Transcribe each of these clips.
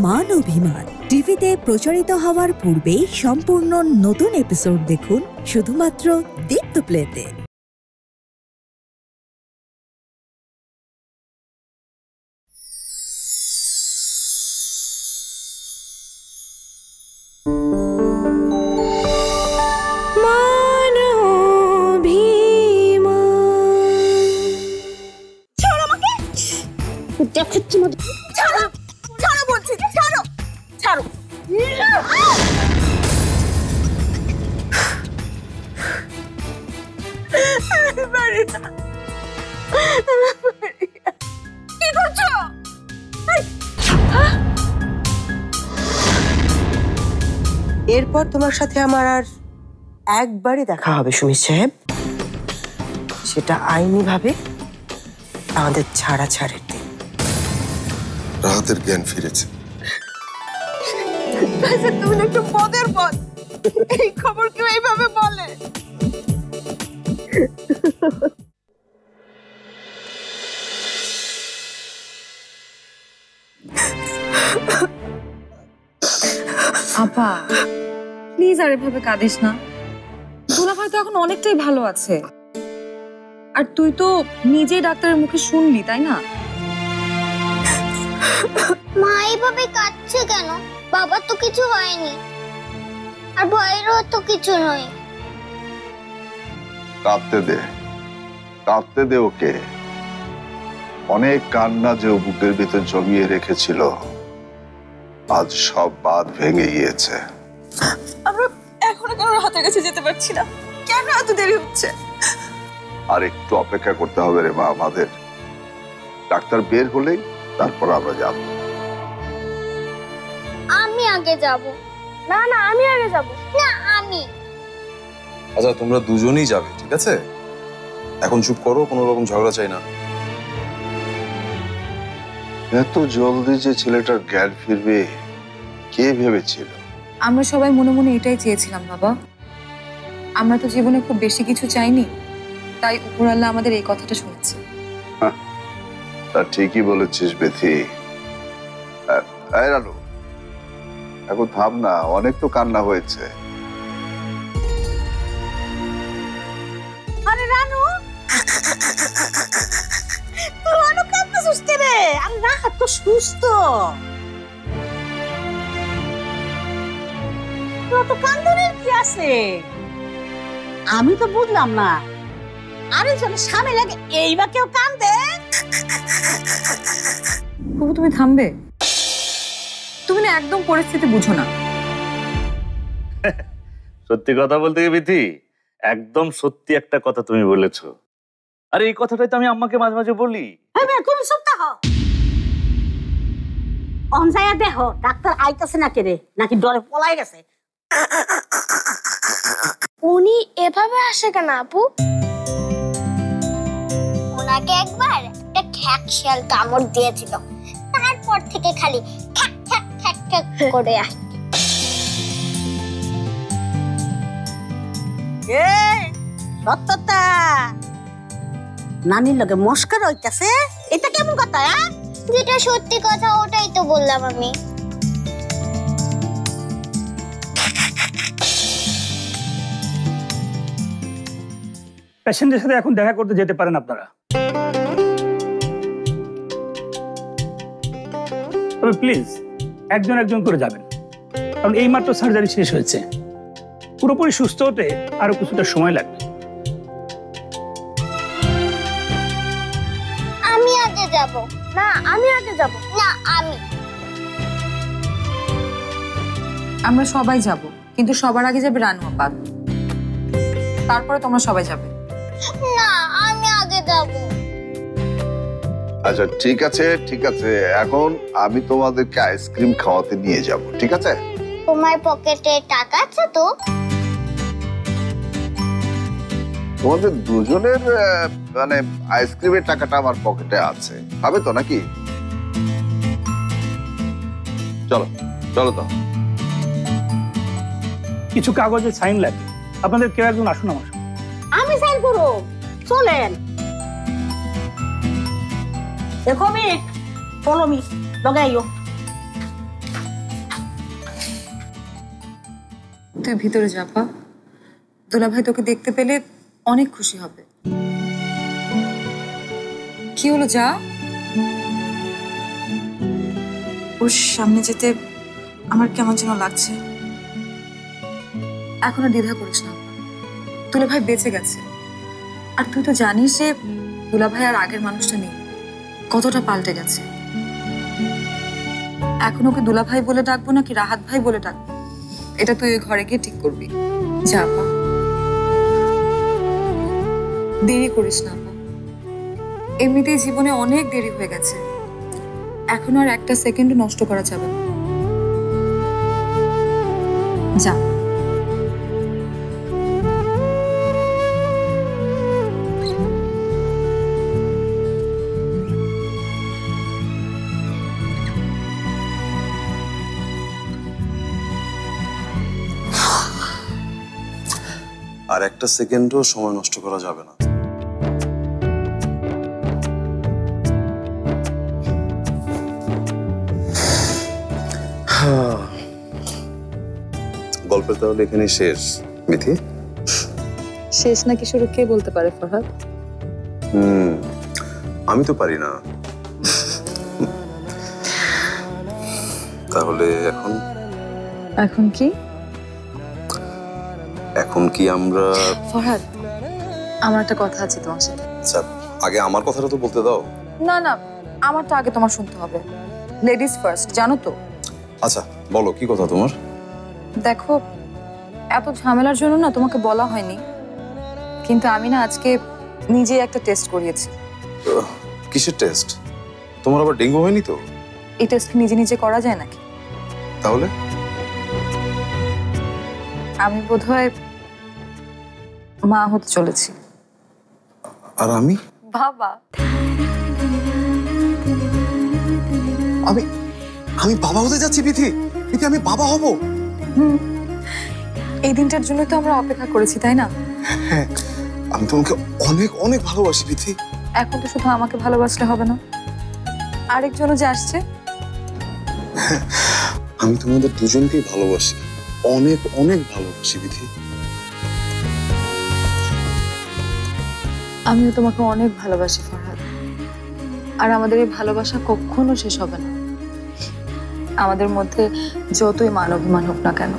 মান অভিমান টিভিতে প্রচারিত হওয়ার পূর্বেই সম্পূর্ণ নতুন এপিসোড দেখুন শুধুমাত্র দীপ্ত প্লেতে। এরপর তোমার সাথে আমার আর একবারই দেখা হবে সুমিত সাহেব, সেটা আইনি ভাবে আমাদের ছাড়াছাড়ির দিন। রাহাতের জ্ঞান ফিরেছে। তুমি একটু পদের পদ, এই খবর কেউ এইভাবে বলে? আপা প্লিজ আর এভাবে কাঁদিস না। দুলাভাই তো এখন অনেকটাই ভালো আছে, আর তুই তো নিজেই ডাক্তারের মুখে শুনলি, তাই না? মা এইভাবে কাঁদছে কেন? বাবার তো কিছু হয়নি, আর ভাইয়েরও তো কিছু নয়। কাঁদতে দে ওকে। অনেক কান্না যে ও বুকের ভিতর জমিয়ে রেখেছিল, আজ সব বাঁধ ভেঙে গিয়েছে। আমরা এখনো কেন রাহাতের কাছে যেতে পারছি না? কেন এত দেরি হচ্ছে? আর একটু অপেক্ষা করতে হবে রে মা আমাদের। ডাক্তার বের হলেই তারপর আমরা যাব। আমি আগে যাব। না না, আমি আগে যাব। না, আমি। আচ্ছা তোমরা দুজনেই যাবে, ঠিক আছে? এখন চুপ করো, কোনো রকম ঝগড়া চাই না। এত জলদি যে ছেলেটার জ্ঞান ফিরবে কে ভেবেছিল? আমরা সবাই মনে মনে এটাই চেয়েছিলাম বাবা। আমরা তো জীবনে খুব বেশি কিছু চাইনি, তাই উপরওয়ালা আমাদের এই কথাটা শুনেছে। তা ঠিকই বলেছিস বেথি। রানু, এখন থাম না, অনেক তো কান্না হয়েছে। আরে রানু, তুই অনেক কাঁদতেছিস রে? আরে রাহাত তো সুস্থ, তো কান্দনের কি আছে? আমি তো বুঝলাম না, আরেকজনের স্বামী লাগে এইবার কেউ কান্দে? বাবু তুমি থামবে? তুমি না একদম পরিস্থিতি বুঝো না। সত্যি কথা বলতে কি বিথি, একদম সত্যি একটা কথা তুমি বলেছো। আরে এই কথাটাই তো আমি আম্মাকে মাঝে মাঝে বলি। তুমি সত্যি হও অনজায়া দেহ ডাক্তার আইতাছে না কেরে, নাকি ডরে পলাই গেছে? উনি এভাবে আসে কেন আপু? ওনাকে একবার একটা খ্যাকশাল কামড় দিয়েছিল, তারপর থেকে খালি খ্যাক খ্যাক খ্যাক খ্যাক করে আসে। সত্যতা নানির লগে মস্কার হইতাছে, এটা কেমন কথা? যেটা সত্যি কথা ওটাই তো বললাম আমি। পেশেন্টের সাথে এখন দেখা করতে যেতে পারেন আপনারা, তবে প্লিজ একজন একজন করে যাবেন, কারণ এই মাত্র সার্জারি শেষ হয়েছে। পুরোপুরি সুস্থ হতে আরো কিছুটা সময় লাগবে। আমি আগে যাব। না, আমি আগে যাব। না, আমি। আমরা সবাই যাব, কিন্তু সবার আগে যাবে রানু আপা, তারপরে তোমরা সবাই যাবে। না, আমি আগে যাব। আচ্ছা ঠিক আছে ঠিক আছে, এখন আমি তোমাদেরকে আইসক্রিম খাওয়াতে নিয়ে যাব, ঠিক আছে? তোমার পকেটে টাকা আছে তো? তোমাদের দুজনের মানে আইসক্রিমের টাকাটা আমার পকেটে আছে, হবে তো নাকি? চলো চলো তো। কিছু কাগজে সাইন লাগবে, আপনাদের কেউ একজন আসুন আমার সাথে। আমি সাইন করব, চলেন। দেখো মি, ফলো মি, লগাইও। তুই ভিতরে যা পা, দুলাভাই তোকে দেখতে পেলে অনেক খুশি হবে। কি হলো, যা। ওর সামনে যেতে আমার কেমন যেন লাগছে। এখনো দ্বিধা করিস না, দুলাভাই বেঁচে গেছে। আর তুই তো জানিস যে দুলাভাই আর আগের মানুষটা নেই, কতটা পাল্টে গেছে। এখন ওকে দুলাভাই বলে ডাকবো নাকি রাহাত ভাই বলে ডাকবো, এটা তুই ওই ঘরে গিয়ে ঠিক করবি। যা পা, দেরি করিস না পা। এমনিতেই জীবনে অনেক দেরি হয়ে গেছে, এখন আর একটা সেকেন্ডও নষ্ট করা যাবে না। যা। আর একটা সেকেন্ডও সময় নষ্ট করা যাবে না। গল্পের তাহলে এখানে শেষ মিথি? শেষ নাকি শুরু কে বলতে পারে ফরহাদ? আমি তো পারি না। তাহলে এখন এখন কি? এখন কি আমরা ফরহাদ, আমার একটা কথা আছে তোমার সাথে। আচ্ছা, আগে আমার কথাটা তো বলতে দাও। না না, আমারটা আগে তোমার শুনতে হবে। লেডিস ফার্স্ট, জানো তো। আচ্ছা বলো, কি কথা তোমার? দেখো, এত ঝামেলার জন্য না তোমাকে বলা হয়নি, কিন্তু আমি না আজকে নিজে একটা টেস্ট করিয়েছি। কিসের টেস্ট? তোমার আবার ডেঙ্গু হয়নি তো? এই টেস্ট নিজে নিজে করা যায় নাকি? তাহলে আমি বোধহয় মা হতে চলেছি। আর আমি? বাবা। আমি বাবা হতে যাচ্ছি বিথি। বিথি, আমি বাবা হব। এই দিনটার জন্য তো আমরা অপেক্ষা করেছি, তাই না? হ্যাঁ, আমি তোমাকে অনেক অনেক ভালোবাসি বিথি। এখন তো শুধু আমাকে ভালোবাসলে হবে না, আরেকজনও যে আসছে। আমি তোমাদের দুজনকেই ভালোবাসি, অনেক অনেক ভালোবাসি বিথি। আমিও তোমাকে অনেক ভালোবাসি ফরহাদ, আর আমাদের এই ভালোবাসা কখনো শেষ হবে না, আমাদের মধ্যে যতই মান অভিমান হোক না কেন।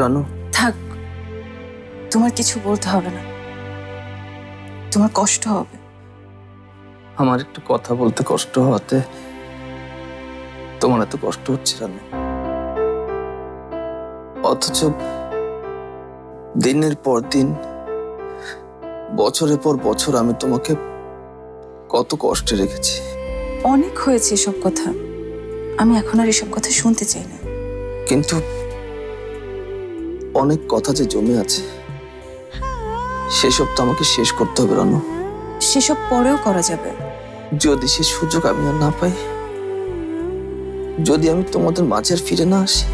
রানু, থাক, তোমার কিছু বলতে হবে না, তোমার কষ্ট হবে। আমার একটু কথা বলতে কষ্ট হতে তোমার এত কষ্ট হচ্ছে রানু। অথচ দিনের পর দিন, বছরের পর বছর আমি তোমাকে কত কষ্টে রেখেছি। অনেক হয়েছে এসব কথা, আমি এখন আর এসব কথা শুনতে চাই না। কিন্তু অনেক কথা যে জমে আছে, সেসব তো আমাকে শেষ করতে হবে রানু। সেসব পরেও করা যাবে। যদি সে সুযোগ আমি আর না পাই, যদি আমি তোমাদের মাঝে আর ফিরে না আসি,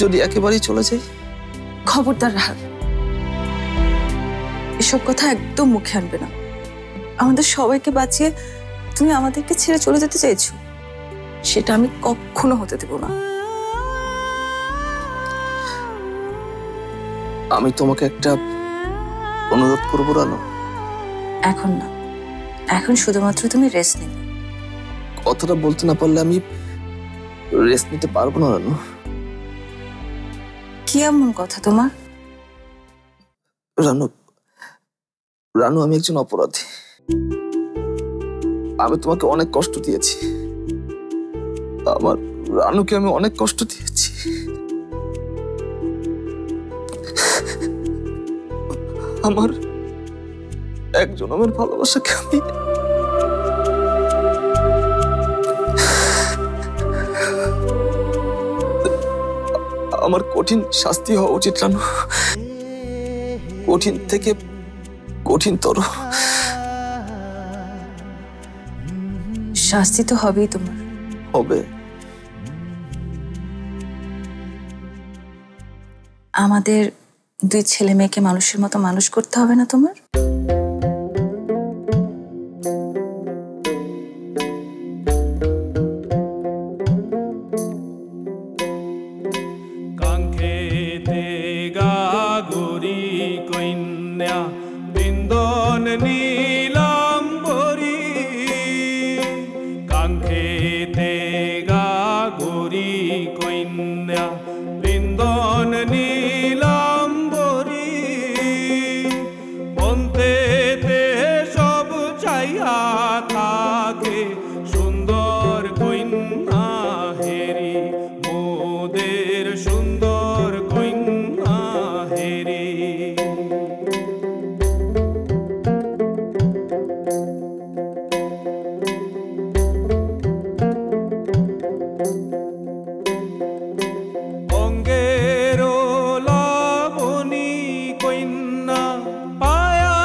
যদি একেবারেই চলে যাই। খবরদার রাহাত, এসব কথা একদম মুখে আনবে না। আমাদের সবাইকে বাঁচিয়ে তুমি আমাদেরকে ছেড়ে চলে যেতে চাইছো, সেটা আমি কখনো হতে দেব না। আমি তোমাকে একটা অনুরোধ করবো রানু? এখন না, এখন শুধুমাত্র তুমি রেস্ট নেবে। কথাটা বলতে না পারলে আমি রেস্ট নিতে পারবো না রানু। কি এমন কথা তোমার? রানু, রানু আমি একজন অপরাধী। আমি তোমাকে অনেক কষ্ট দিয়েছি, আমার রানুকে আমি অনেক কষ্ট দিয়েছি। আমার একজন আমার ভালোবাসাকে আমি আমার কঠিন শাস্তি হওয়া উচিত রানু, কঠিন থেকে কঠিনতর শাস্তি তো হবেই তোমার। হবে। আমাদের দুই ছেলে মেয়েকে মানুষের মতো মানুষ করতে হবে না তোমার? কাঙ্ক্ষেতে গাগরি কন্যা বৃন্দন নীলাম্বরী, কাঙ্ক্ষেতে গাগরি কন্যা বৃন্দন নীলাম্বরী, বন্তেতে সব চাইয়া থাকে সুন্দর কন্যা হেরি, মোদের সুন্দর কন্যা হেরি। অঙ্গের লাবণী কন্যা পায়া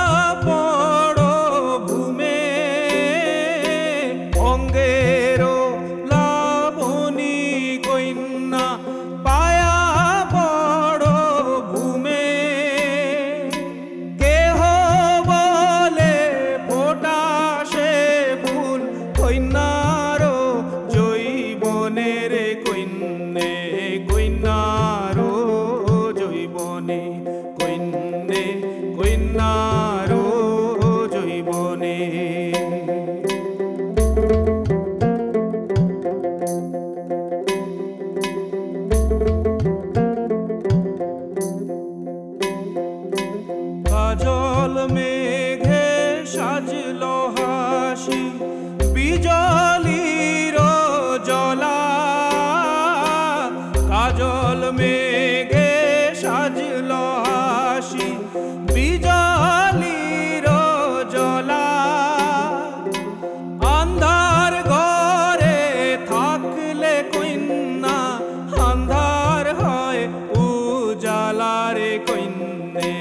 পড় ভূমে, অঙ্গের লাবণী কন্যা পায়া পড় ভূমে, কেহ বলে ফোটা সে ফুল কন্যার জৈবনের কন্যে, কন্যার জৈবনে কন্যে, কন্যার জৈবনে। কাজল মেঘে সাজলো হাসি বিজলির জলা, কাজল মেঘে সাজলো হাসি বিজলির জলা, আন্ধার ঘরে থাকলে কন্যা আন্ধার হয় উজালা রে কন্যে,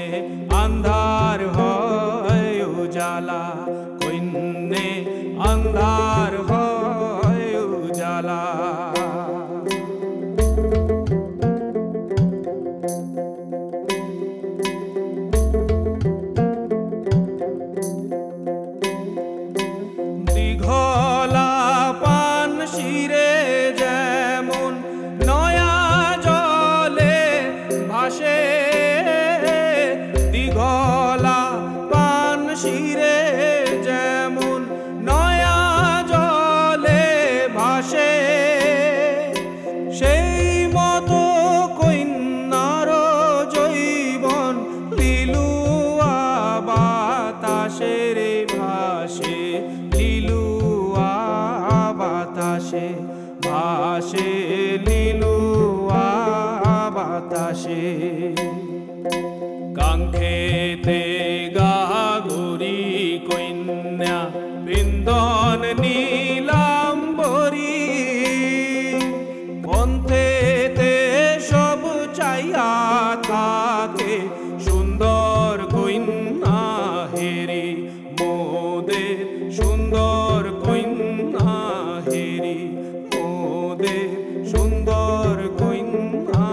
আন্ধার হয় উজালা কন্যে, আন্ধার হয় উজালা। দীঘলা পান শিরে যেমন নয়া জলে ভাসে, দীঘলা পান শিরে যেমন নয়া জলে ভাসে, সেই মতো কন্যার জৈবন লিলুয়া বাতাসে রে ভাসে, লিলুয়া বাতাসে ভাসে, লিলুয়া বাতাসে। কাঙ্ক্ষেতে গাগরি কন্যা বৃন্দন নীলাম্বরী, পন্থেতে সব চাইয়া থাকে সুন্দর কন্যা হেরি, মোদের সুন্দর কন্যা হেরি, মোদের সুন্দর কন্যা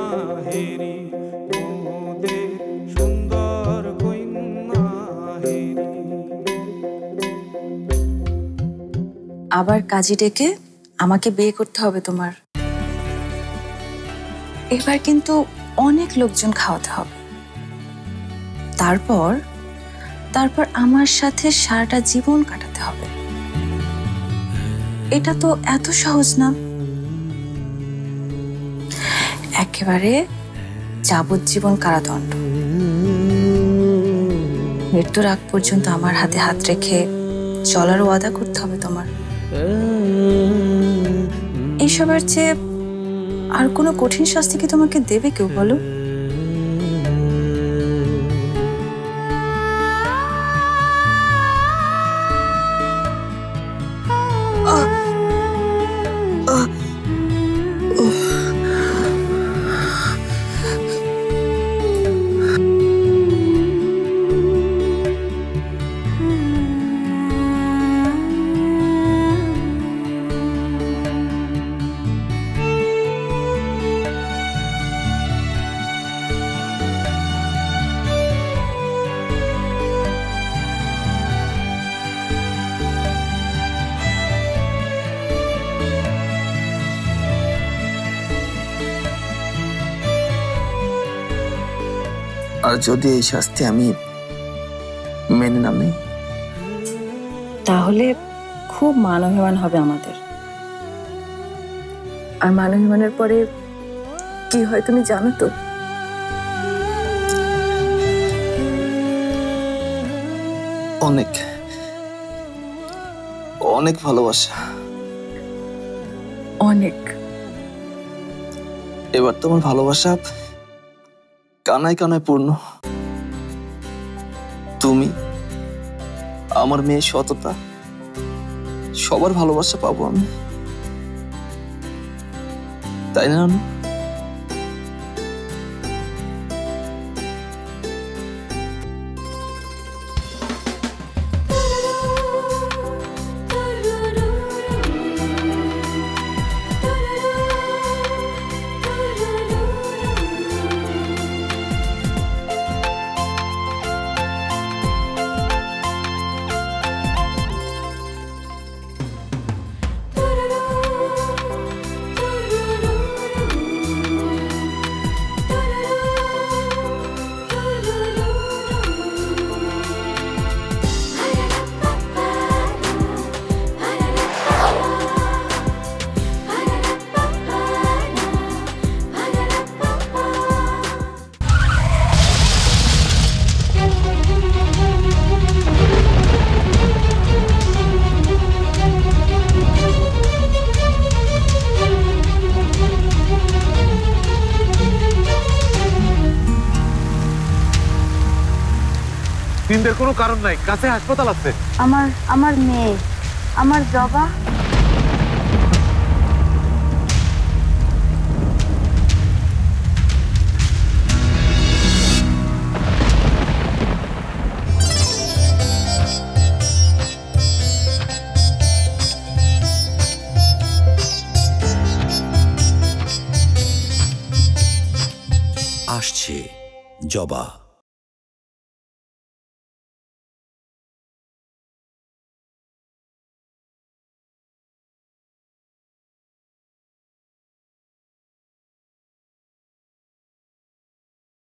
হেরি, মোদের সুন্দর কন্যা হেরি। আবার কাজী ডেকে আমাকে বিয়ে করতে হবে তোমার। এবার কিন্তু অনেক লোকজন খাওয়াতে হবে, তারপর তারপর আমার সাথে সারাটা জীবন কাটাতে হবে। এটা তো এত সহজ না। একেবারে যাবজ্জীবন কারাদণ্ড। মৃত্যুর আগ পর্যন্ত আমার হাতে হাত রেখে চলার ওয়াদা করতে হবে তোমার। এইসবের চেয়ে আর কোনো কঠিন শাস্তি কি তোমাকে দেবে কেউ বলো? আর যদি এই শাস্তি আমি মেনে না নিই, তাহলে খুব মানবিমান হবে আমাদের। আর মানবিমানের পরে কি হয় তুমি জানো তো? অনেক অনেক ভালোবাসা। অনেক। এবার তোমার ভালোবাসা কানায় কানায় পূর্ণ। তুমি, আমার মেয়ে সততা, সবার ভালোবাসা পাবো আমি, তাই না? চিন্তার কোনো কারণ নাই, কাছে হাসপাতাল আছে। আমার মেয়ে, আমার জবা। আসছে জবা।